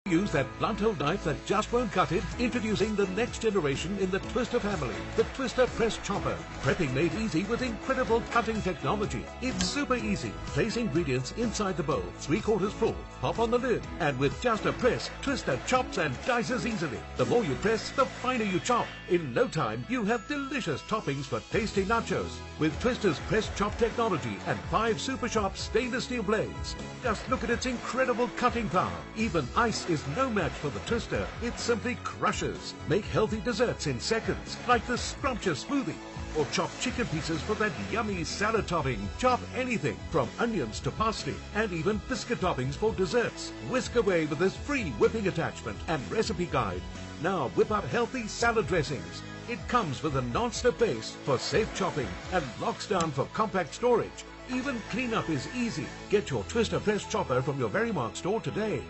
Use that blunt hole knife that just won't cut it. Introducing the next generation in the Twister family, the Twister Press Chopper. Prepping made easy with incredible cutting technology. It's super easy. Place ingredients inside the bowl, 3/4 full, pop on the lid, and with just a press, Twister chops and dices easily. The more you press, the finer you chop. In no time, you have delicious toppings for tasty nachos. With Twister's Press Chop technology and 5 super sharp stainless steel blades. Just look at its incredible cutting power. Even ice is no match for the Twister. It simply crushes. Make healthy desserts in seconds, like the scrumptious smoothie. Or chop chicken pieces for that yummy salad topping. Chop anything from onions to parsley and even biscuit toppings for desserts. Whisk away with this free whipping attachment and recipe guide. Now whip up healthy salad dressings. It comes with a non-slip base for safe chopping and locks down for compact storage. Even cleanup is easy. Get your Twister Press Chopper from your Verymark store today.